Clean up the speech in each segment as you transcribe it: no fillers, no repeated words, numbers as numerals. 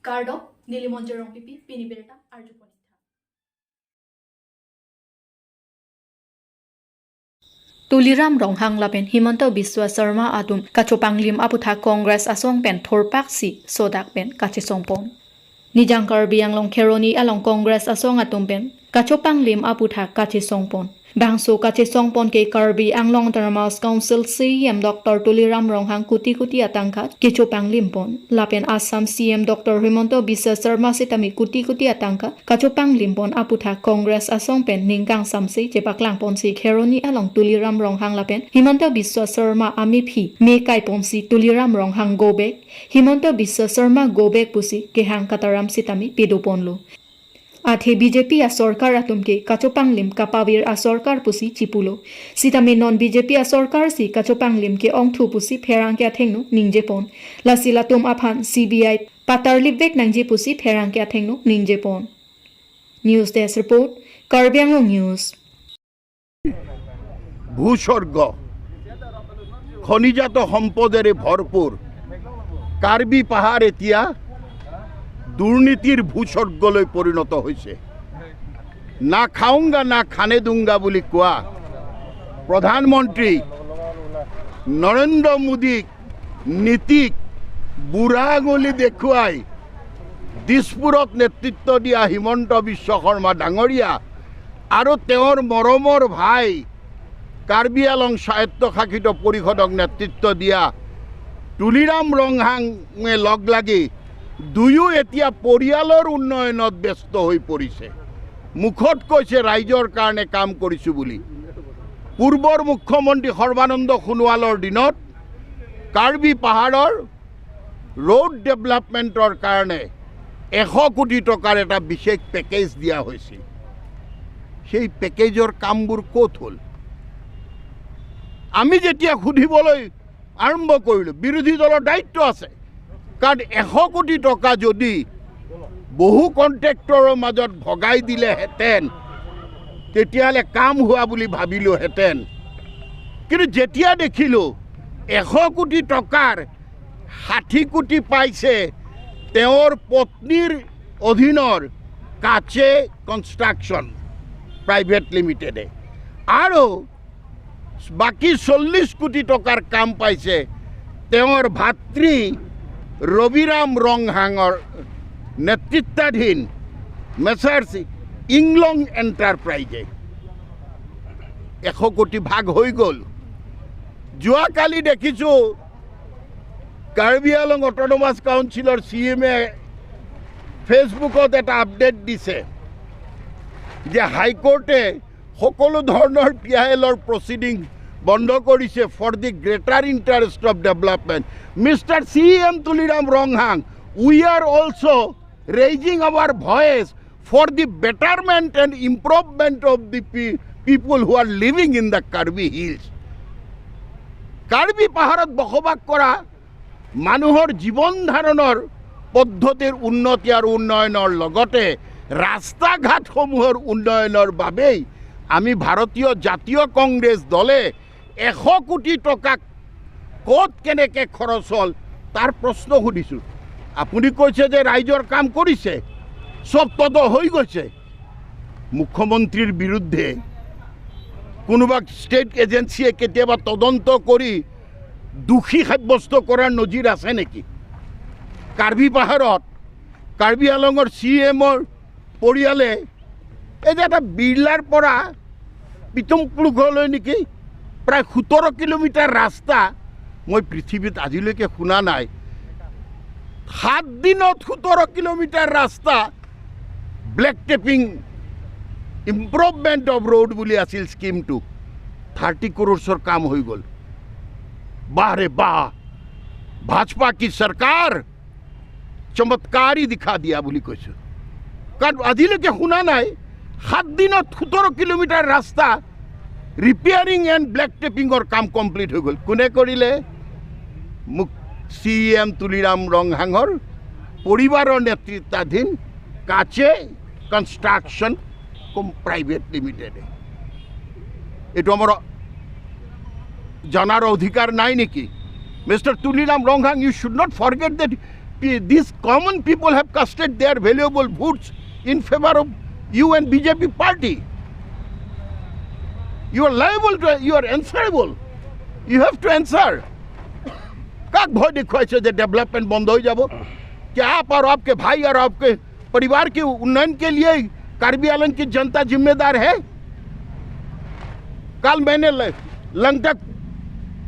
Gardo, Nilimonjerong Pipi, Piniberta, Arjupon. Tuliram Ronghang Lapen Himanto Biswa Sarma Atum Kachopanglim Aputha Congress Asong Pen Thorpak Si Sodak Pen Kachisongpon Nijang Karbi Anglong Keroni along Congress Asong Atum Pen Kachopanglim Aputha Kachisongpon Bangso Kachisongpon ke Karbi Anglong Termas Council CM Dr. Tuliram Ronghang Kuti Atangkat Kachopanglim Pon Lapen Assam CM Dr. Himanto Biswa Sarma Sitami Kuti Atangkat Kachopanglim Pon Aputha Congress Asong Pen Ningkang Samsi Jepaklang Pon Si Keroni along Tuliram Ronghang Lapen Himanta Biswa Sarma Amipi Mekai Ponsi Tuliram Ronghang Gobek Himanta Biswa Sarma Gobek Pusi Kehang Kataram Sitami Pidoponlo Athe BJP a Sorkar Atumke Kachopanglim Kapavir a Sorkar Pusi Chipulo Sitami non BJP a Sorkar Si Kachopanglim ke Ongthu Pusi Pherangke Athengnu Ningjepon Lasilatum Aphan CBI Patarlibek Nangji Pusi Pherangke Athengnu Ningjepon News Desk Report Karbi Anglong News ভূস্বর্গ খনিজাত সম্পদেৰে ভৰপূৰ কাৰ্বি পাহাৰ এতিয়া দুৰ্নীতিৰ ভূস্বৰ্গলৈ পৰিণত হৈছে না খাওঁগা না খানে দুংগা বুলি কোৱা প্ৰধানমন্ত্ৰী নৰেন্দ্ৰ মোদীক নীতিক বুঢ়া আঙুলি দেখুৱাই দিছপুৰত নেতৃত্ব দিয়া হিমন্ত বিশ্ব শৰ্মা ডাঙৰীয়া আৰু তেওঁৰ মৰমৰ ভাই কাৰ্বি আলং স্বায়ত্তশাসিত পৰিষদক নেতৃত্ব দিয়া তুলিৰাম ৰংহাঙে লগ লাগি দুয়ো এতিয়া পৰিয়ালৰ উন্নয়নত ব্যস্ত হৈ পৰিছে মুখত কৈছে ৰাইজৰ কাৰণে কাম কৰিছোঁ বুলি পূৰ্বৰ মুখ্যমন্ত্ৰী সৰ্বানন্দ সোণোৱালৰ দিনত কাৰ্বি পাহাৰৰ ৰোড ডেভেলপমেণ্টৰ কাৰণে 100 কোটি টকাৰ এটা বিশেষ পেকেজ দিয়া হৈছিল সেই পেকেজৰ কামবোৰ ক'ত হ'ল আমি যেতিয়া খুদিবলৈ আৰম্ভ কৰিলোঁ বিৰোধী দলৰ দায়িত্ব আছে কাৰণ 100 কোটি টকা যদি বহু কন্ট্ৰেক্টৰৰ মাজত ভগাই দিলেহেঁতেন তেতিয়াহ'লে কাম হোৱা বুলি ভাবিলোহেঁতেন কিন্তু যেতিয়া দেখিলোঁ 100 কোটি টকাৰ 60 কোটি পাইছে তেওঁৰ পত্নীৰ অধীনৰ কাছে কনষ্ট্ৰাকশ্যন প্ৰাইভেট লিমিটেডে আৰু বাকি 40 কোটি টকাৰ কাম পাইছে তেওঁৰ ভাতৃ ৰবিৰাম ৰংহাঙৰ নেতৃত্বাধীন মেছাৰ্ছ ইংলং এণ্টাৰপ্ৰাইজে 100 কোটি ভাগ হৈ গ'ল যোৱাকালি দেখিছোঁ কাৰ্বি আলং অট'নমাছ কাউন্সিলৰ CMে ফেচবুকত এটা আপডেট দিছে যে হাইকোৰ্টে সকলো ধৰণৰ PILৰ প্ৰচিডিং বন্ধ কৰিছে for the greater interest of development mister CM Tuliram Ronghang we are also' raising our voice for the betterment and improvement of the people who are living in the Karbi hills Karbi পাহাৰত বসবাস কৰা মানুহৰ জীৱন ধাৰণৰ পদ্ধতিৰ উন্নতি আৰু উন্নয়নৰ লগতে ৰাস্তা ঘাটসমূহৰ উন্নয়নৰ বাবেই আমি ভাৰতীয় জাতীয় কংগ্ৰেছ দলে 100 কোটি টকা ক'ত কেনেকৈ খৰচ হ'ল তাৰ প্ৰশ্ন সুধিছোঁ আপুনি কৈছে যে ৰাইজৰ কাম কৰিছে চব তদ হৈ গৈছে মুখ্যমন্ত্ৰীৰ বিৰুদ্ধে কোনোবা ষ্টেট এজেন্সিয়ে কেতিয়াবা তদন্ত কৰি দোষী সাব্যস্ত কৰাৰ নজিৰ আছে নেকি কাৰ্বি পাহাৰত কাৰ্বি আলঙৰ CMৰ পৰিয়ালে এই যে এটা বিৰলাৰ পৰা পিতমপুললৈ নেকি প্ৰায় 17 কিলোমিটাৰ ৰাস্তা মই পৃথিৱীত আজিলৈকে শুনা নাই 7 দিনত 17 কিলোমিটাৰ ৰাস্তা black tapping improvement of road বুলি আছিল স্কিমটো 30 কৰোৰৰ কাম হৈ গ'ল বাহ रे বাহ भाजपा की सरकार चमत्कार ही दिखा दिया বুলি কৈছোঁ কাৰণ আজিলৈকে শুনা নাই 7 দিনত 17 কিলোমিটাৰ ৰাস্তা ৰিপেয়াৰিং এণ্ড ব্লেক টেপিঙৰ কাম কমপ্লিট হৈ গ'ল কোনে কৰিলে CM তুলিৰাম ৰংহাঙৰ পৰিবাৰৰ নেতৃত্বাধীন কাছে কনষ্ট্ৰাকশ্যন প্ৰাইভেট লিমিটেডে এইটো আমাৰ জানাৰ অধিকাৰ নাই নেকি Mr. Tuliram Ronghang, you should not forget that these common people have casted their valuable votes in favor of you and BJP party. You are liable to, you are answerable. You have to answer. काक भय दिखाई से development बंद हो जाबो क्या आप और आपके भाई और आपके परिवार के उन्नयन के लिए कार्बी आंगलोंग की जनता जिम्मेदार है। कल मैंने लंगटक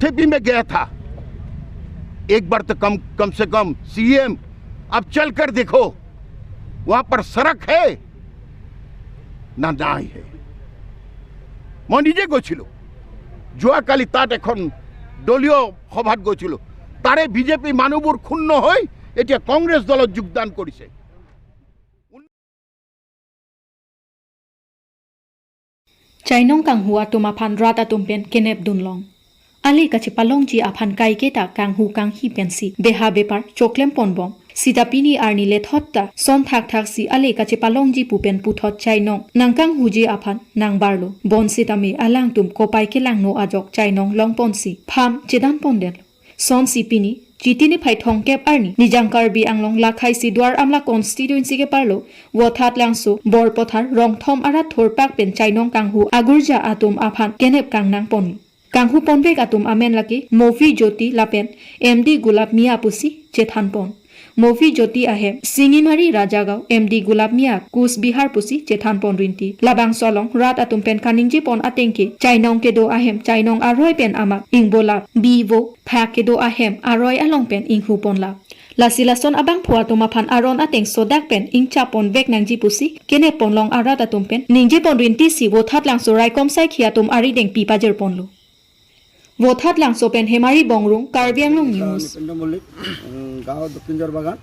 ठेपी में गया था, एक बार तो कम से कम सीएम अब चलकर देखो, वहां पर सड़क है ना নাই है। मैं निजे গৈছিলো, जोआ काली तात एखन दलीय सभात গৈছিলো, तारे बीजेपी मानुबुर क्षुण्ण हई एटिया कांग्रेस दलत योगदान करिছে। Chainong kang hua tumapan rata tumpen kenep dunlong. Ali kachi palongji apan kaiketa kang hu kang hi pensi beha bepar choklem ponbong. Sidapini arni let hotta son thak si ali kachi palongji pupen puthot chainong nangkang huji apan nang barlo. Bon sitame alang tum kopai ke lang no ajok chainong long ponsi. Pham chedan pondel. Son sipini Jitini phai thongkep arni nijang Karbi Anglong lakhai sidwar amla constituency ke parlo wothat langso borpothar rongthom ara thorpak pen chainong kanghu agurja atum aphan kenep kangnang pon kanghu ponbek atum amen laki mofi jyoti lapen MD gulab mia pusi chethan pon mofi jyoti ahem singimari rajagaw MD gulab mia kus bihar pusi chethan pon rinti labang solong rat atum pen kaningji pon atengke chainong ke do ahem chainong aroi pen amak ingbola bivo phak ke do ahem aroi along pen inghu pon la lasilason abang phua tumapan aron ateng sodak pen ingcha pon vek nangji pusi kene pon long arat atum pen ningje pon rinti si wothat lang so rai kom sai khiatum ari deng pipajer pon lo wothat lang so pen hemari bongrung Karbi Anglong news গাঁও দক্ষিণজৰ বাগান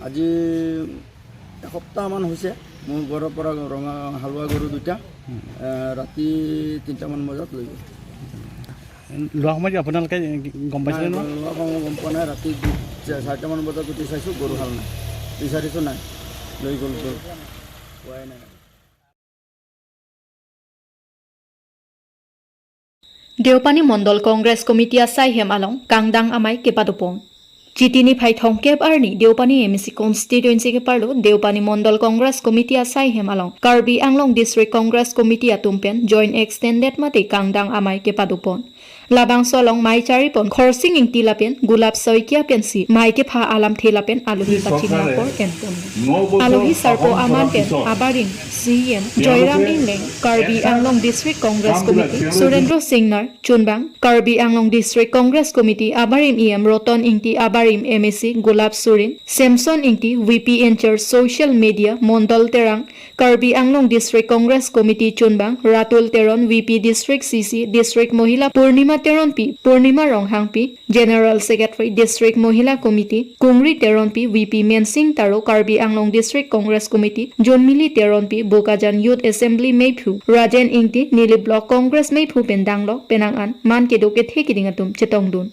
আজি এসপ্তাহমান হৈছে মোৰ ঘৰৰ পৰা ৰঙা হালুৱা গৰু দুটা ৰাতি 3টামান বজাত লৈ গ'ল। লোৱা সময়ত আপোনালোকে গম পাইছিলে ন? লোৱা সময় গম পোৱা নাই, ৰাতি 4টামান বজাত উঠি চাইছোঁ গৰু হাল নাই, বিচাৰিছোঁ নাই, লৈ গ'ল গৰু পোৱাই নাই। Deopani Mondol Congress Committee asai hem along kangdang amai kepadupon. Jitini phai thongkep arni Deopani MEC constituency ke parlo Deopani Mondol Congress Committee asai hem along Karbi Anglong District Congress Committee atumpen joint extended mate kangdang amai kepadupon. Labang solong mai charipon khorsing ing tilapen gulab soikia pensi mai ke pha alam thelapen alohi pachina por enpon alohi sarpo aman pen abarin CM Joyram Inleng Karbi Anglong District Congress Committee Surendra Singnar Chunbang Karbi Anglong District Congress Committee abarim EM Roton ingti abarim MEC Gulab Surin Samson ingti VP in charge social media Mondol Terang Karbi Anglong District Congress Committee Chunbang Ratul Teron VP District CC District Mohila Purnima Teron P Purnima Ronghang P General Secretary District Mohila Committee Kungri Teron P VP Mensing Taro Karbi Anglong District Congress Committee Jonmili Teron P Bokajan Youth Assembly Mayphu Rajan Ingti Nili Block Congress Mayphu Pendanglo Penangan Man Kedoke Thekidingatum Chetongdun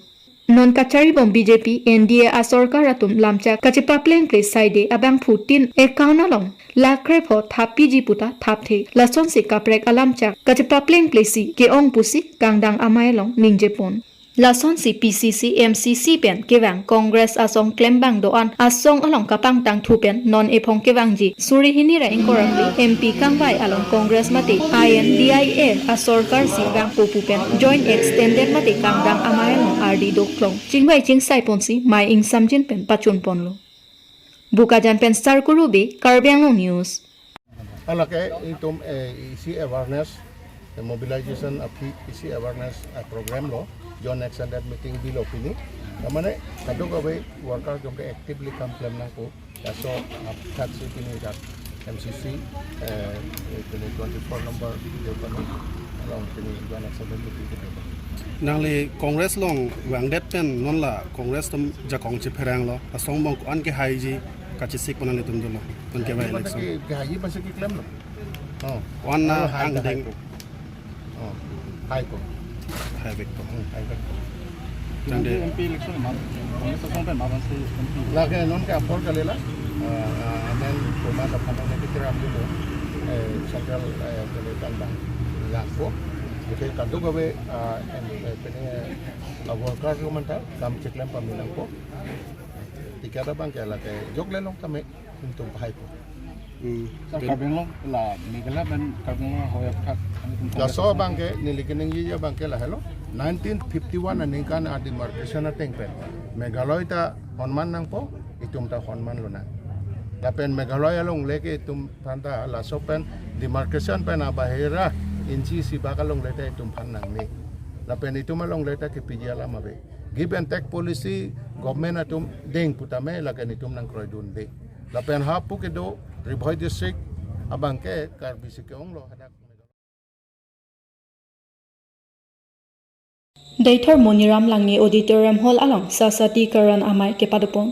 Non kachari bom BJP NDA asorkar atum lamcha kachipapleng place side abang putin ekaunalong lakre pho thapi jiputa thapthe lason se kaprek alamcha kachipapleng place ke ong pusi kangdang amailong ningjepon lason si PCC MCC pen kewang Congress asong klembang doan asong along kapang tang thupen non ephong kewangji suri hini ra inkorangli MP kangbai along Congress mate INDIA asorkar si gang popupen joint extended mate kangdang amailong RD doklong chingbai chingsai ponsi mai ing samjin pen pachun ponlo bukajan pen star kurubi Karbi Anglong news alake itum isi awareness mobilization of isi awareness program lo John extended meeting bill opini namane kadok abe worker jomke actively kam plan na ko so that sitting that MCC 24 number Deopani along tini John extended meeting nangli Congress long wangdet pen non la Congress tum jakong che pherang lo asong mong an ke haiji kachi sik panali tum jolo ton ke bai election ke haji pase ki claim lo wan na ang ding hai ko hai bek ko Jande MP election Congress asong pen maban se MP lage non ke apor kalela and format of phone ne kira amlo central kandang lakpo ke kadok abe worker government kam cheklam pamilang ko tikara bang ke la ke jok le long tame tum pai po Karbi Anglong là Megala dan Karbi Anglong hoya thak la so bang ke nilikening yi bang ke la hello 1951 aning kan a demarcation a teng pen Meghalaya ta honman nang po itum ta honman lo na la pen Meghalaya long leke itum panta la so pen demarcation pen a bahira inchi si bakalong lete itum phan nang ni la pen itum along lete ke pijala mabe give and take policy government atum deng putame la ken itum nang kroy dun de la pen ha pu ke do Ribhoy district abang ke Karbi Sikong lo hadak Daithor Moniram Langni Auditorium Hall along Sasati Karan Amai Kepadupon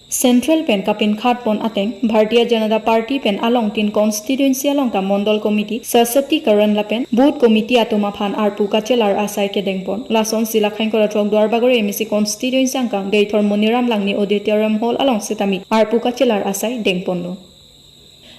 Central Pen Kapin Khatpon Ateng Bharatiya Janata Party Pen along tin constituency along ka Mondol Committee Sasati Karan Lapen Boot Committee Atoma Phan Arpu Kachelar Asai Kedengpon Lason Silakhain Koratrok Dwarbagore MEC constituency angkang Daithor Moniram Langni Auditorium Hall along Sitami Arpu Kachelar Asai Dengpon lo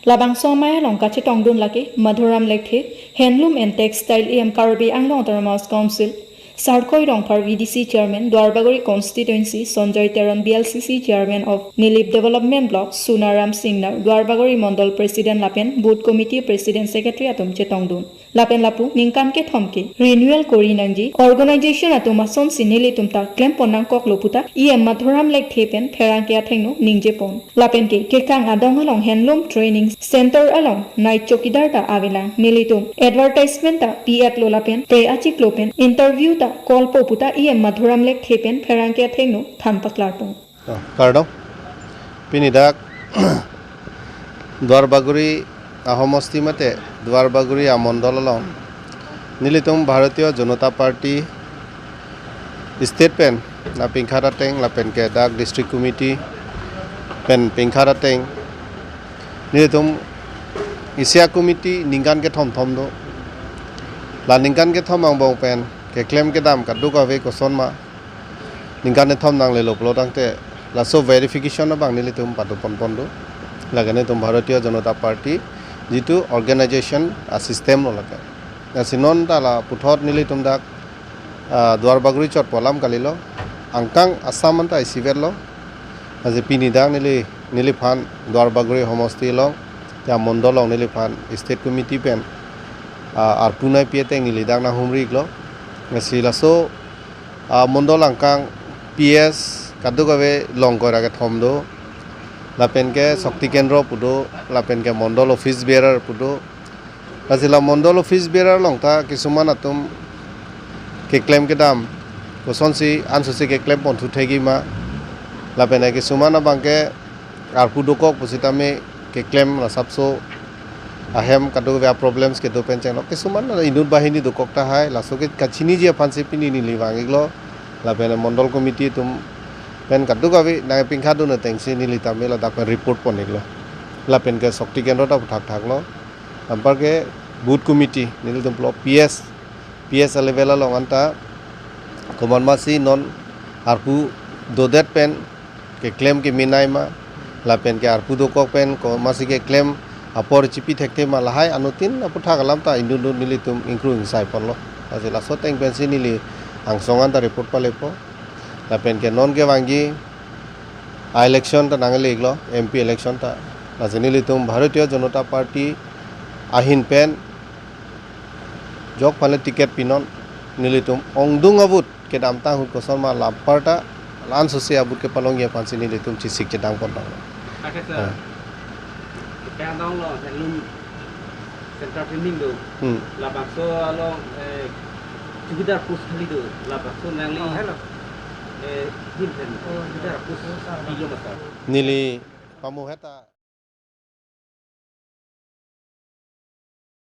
Labang Somaya long kache tongdun lake Madhuram Lekhe Handloom and Textile EM Karbi Anglong Autonomous Council Sarkoi Rongphar VDC Chairman Dwarbagori Constituency Sonjoy Teron BLCC Chairman of Nilip Development Block Sunaram Singnar Dwarbagori Mondol President Lapen Boot Committee President Secretary Atum Chetongdun Lapen Lapu Ningkan ke Thomke Renewal Kori Nangji Organization Atuma Son Sinili Tumta Klem Ponang Kok Loputa EM Madhuram Lekhe Pen Pherangke Athengno Ningje Pon Lapen ke Kekang Adong along Handloom Training Center along Night Chokidar ta Avilang Nilitum Advertisement ta PF Lolapen Pre Achik Lopen Interview ta Kolpo Puta EM Madhuram Lekhe Pen Pherangke Athengno Thanpaklarpon Kardom Pinidak Dwarbaguri Ahomosti mate Dwarbaguri Amondolong Nilitum Bharatiya Janata Party State Pen na Pinkhara Teng la Pen ke Dak District Committee Pen Pinkhara Teng Nilitum Isia Committee Ningkan ke Thom do la Ningkan ke Thom ang bong pen ke claim ke dam ka duka ve ko sonma Ningkan ne Thom nang le loplo dang te la so verification na bang Nilitum padu pon do lagane tum Bharatiya Janata Party jitu organization a system lo laga sinon tala puthot Nilitum dak Dwarbaguri chot polam kalilo angkang assam anta isiverlo aje pini dak nili phan Dwarbaguri homosti lo ya mondolong nili phan state committee pen ar punai pieteng nili dak na humri lo ngasila so mondol angkang PS kadugawe longkora ke thomdo lapen ke shakti kendro pudo lapen ke mondol office bearer pudo asila mondol office bearer longta kisuman atum ke claim ke dam kosonsi ansosi ke claim pon thuthegi ma lapen ke sumana bangke arpudo kok positame ke claim la sabso ahem kadugawe problems ke do penchen ke suman inut bahini do kokta hai lasoke kachini je fansi pini ni liwangiglo lapen mondol committee tum pen kadugawi na pingkhadu na tengsi ni litamela dak report poniglo lapen ke shakti kendro ta thak lo ampar ke boot committee nil tumplo PS level lo anta common masi non arpu dodet pen ke claim ke minaima lapen ke arpu do kok pen ko masi ke claim apor chipi thekte ma lahai anutin apu thakalam ta indun nilitum including sai ponlo ajela so teng pensi nili angsongan ta report palepo lapen ke non ke wangi election ta nangale iglo MP election ta ajeni tum Bharatiya Janata Party ahin pen jok phale ticket pinon nilitum ongdung abut ke damta hut koson ma lamparta lan sosi abut ke palong ye pansi nilitum chisik cedang pondang Kaya dong lo Handloom Center Training do labakso lo Jupiter Push kali do labakso nangli hello Hilton Jupiter Push kilometer nili pamuheta